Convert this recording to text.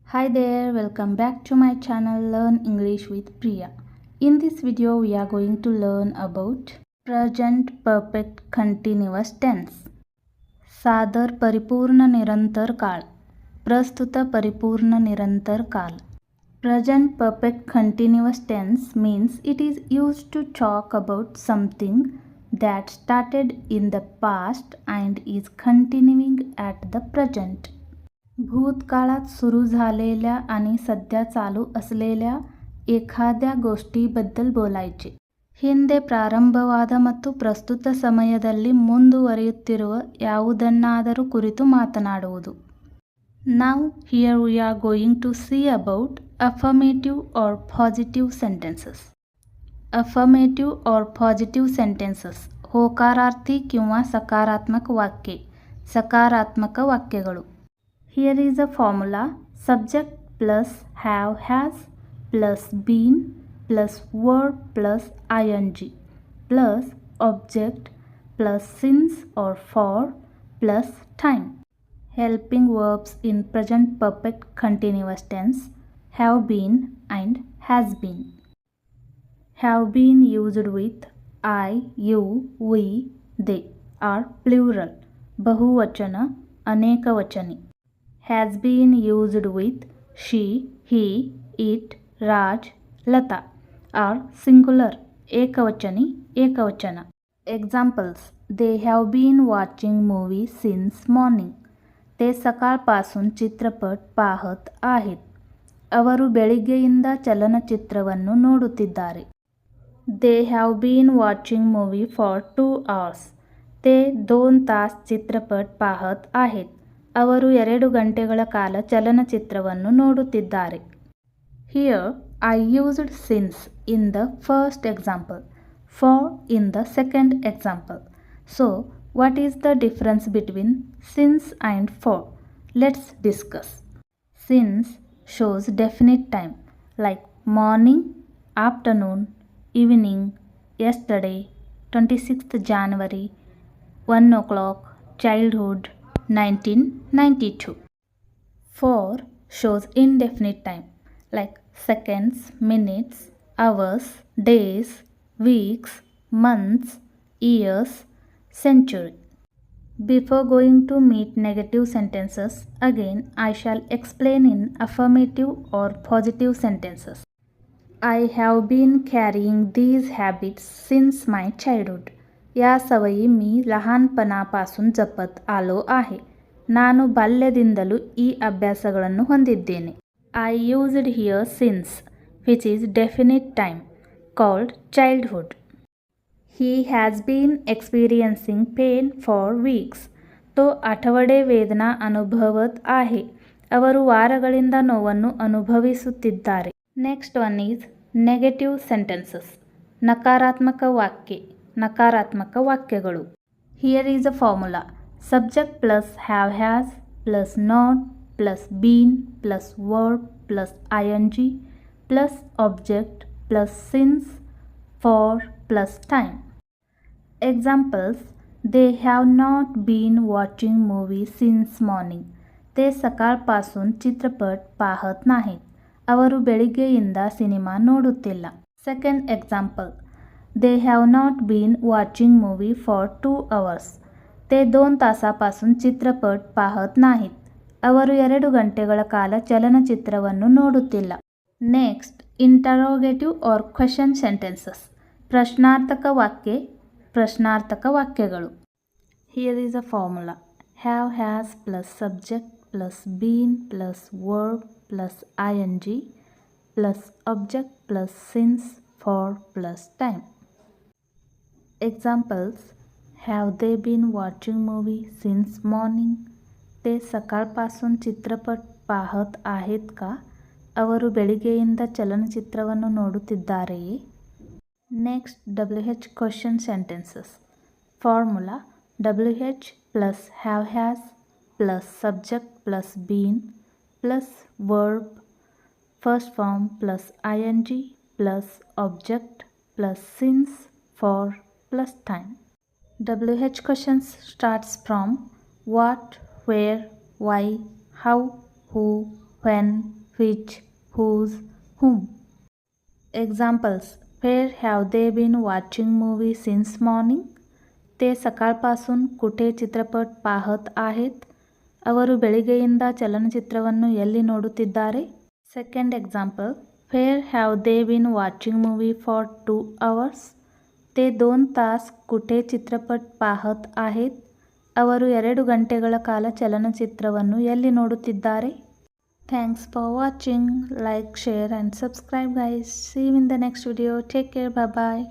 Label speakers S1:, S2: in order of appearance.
S1: Hi there, welcome back to my channel Learn English with Priya. In this video we are going to learn about present perfect continuous tense. सादर परिपूर्ण निरंतर काळ, प्रस्तुत परिपूर्ण निरंतर काल. Present perfect continuous tense means it is used to talk about something that started in the past and is continuing at the present. भूतकाळात सुरू झालेल्या आणि सध्या चालू असलेल्या एखाद्या गोष्टीबद्दल बोलायचे. ಹಿಂದೆ ಪ್ರಾರಂಭವಾದ ಮತ್ತು ಪ್ರಸ್ತುತ ಸಮಯದಲ್ಲಿ ಮುಂದುವರಿಯುತ್ತಿರುವ ಯಾವುದನ್ನಾದರೂ ಕುರಿತು ಮಾತನಾಡುವುದು. Now here we are going to see about affirmative or positive sentences. Affirmative or positive sentences ಹೋಕಾರಾರ್ಥಿ किंवा सकारात्मक वाक्ये, सकारात्मक वाक्यಗಳು. Here is a formula: subject plus have has plus been plus verb plus ing plus object plus since or for plus time. Helping verbs in present perfect continuous tense: have been and has been. Have been used with I, you, we, they are plural, ಬಹುವಚನ, ಅನೇಕವಚನಿ. Has been used with she, he, it, Raj, Lata are singular, ekavachani, ekavachana. Examples: they have been watching movie since morning. ते सकाळपासून चित्रपट पाहत आहेत. ಅವರು ಬೆಳಿಗ್ಗೆಯಿಂದ ಚಲನಚಿತ್ರವನ್ನು ನೋಡುತ್ತಿದ್ದಾರೆ. They have been watching movie for 2 hours. ते 2 तास चित्रपट पाहत आहेत. ಅವರು 2 ಗಂಟೆಗಳ ಕಾಲ ಚಲನಚಿತ್ರವನ್ನು ನೋಡುತ್ತಿದ್ದಾರೆ. Here I used since in the first example, for in the second example. So, what is the difference between since and for? Let's discuss. Since shows definite time like morning, afternoon, evening, yesterday, 26th January, 1 o'clock, childhood, 1992. For shows indefinite time like seconds, minutes, hours, days, weeks, months, years, century. Before going to meet negative sentences, again I shall explain in affirmative or positive sentences. I have been carrying these habits since my childhood. या सवयी मी लहानपणापासून जपत आलो आहे. ನಾನು ಬಾಲ್ಯದಿಂದಲೂ ಈ ಅಭ್ಯಾಸಗಳನ್ನು ಹೊಂದಿದ್ದೇನೆ. I used here since, which is definite time, called childhood. He has been experiencing pain for weeks. तो आठवडे ವೇದನಾ ಅನುಭವತ್ आहे. ಅವರು ವಾರಗಳಿಂದ ನೋವನ್ನು ಅನುಭವಿಸುತ್ತಿದ್ದಾರೆ. Next one is negative sentences. ನಕಾರಾತ್ಮಕ ವಾಕ್ಯ, ನಕಾರಾತ್ಮಕ ವಾಕ್ಯಗಳು. Here is a formula: subject plus have has plus not plus been plus verb plus ing plus object plus since, for plus time. Examples: they have not been watching movie since morning. ते सकाळपासून चित्रपट पाहत नाहीत. ಅವರು ಬೆಳಿಗ್ಗೆಯಿಂದ cinema ನೋಡುತ್ತಿಲ್ಲ. Second example: they have not been watching movie for 2 hours. ते 2 ತಾಸಾಪಾसून ಚಿತ್ರಪಟ್ ಪಾಹತ್ ನಾಹಿತ್. ಅವರು 2 ಗಂಟೆಗಳ ಕಾಲ ಚಲನಚಿತ್ರವನ್ನು ನೋಡುತ್ತಿಲ್ಲ. Next, interrogative or question sentences. ಪ್ರಶ್ನಾರ್ಥಕ ವಾಕ್ಯ, ಪ್ರಶ್ನಾರ್ಥಕ ವಾಕ್ಯಗಳು. Here is a formula: have has plus subject plus been plus verb plus ing plus object plus since, for plus time. Examples: have they been watching movie since morning? ते सकाळपासून चित्रपट पाहत आहेत का? ಅವರು ಬೆಳಿಗ್ಗೆಯಿಂದ ಚಲನಚಿತ್ರವನ್ನು ನೋಡುತ್ತಿದ್ದಾರೆಯೇ? Next, WH question sentences. Formula: WH plus have has plus subject plus been plus verb first form plus ing plus object plus since, for plus time. WH questions starts from what, where, why, how, who, when, which, whose, whom. Examples: Where have they been watching movies since morning? ते सकाळपासून कुठे चित्रपट पाहत आहेत? ಅವರು ಬೆಳಿಗ್ಗೆಯಿಂದ ಚಲನಚಿತ್ರವನ್ನು ಎಲ್ಲಿ ನೋಡುತ್ತಿದ್ದಾರೆ? Second example: Where have they been watching movie for 2 hours? ते 2 तास कुठे चित्रपट पाहत आहेत? ಅವರು 2 ಗಂಟೆಗಳ ಕಾಲ ಚಲನಚಿತ್ರವನ್ನು ಎಲ್ಲಿ ನೋಡುತ್ತಿದ್ದಾರೆ? Thanks for watching. Like, share and subscribe guys. See you in the next video. Take care. Bye bye.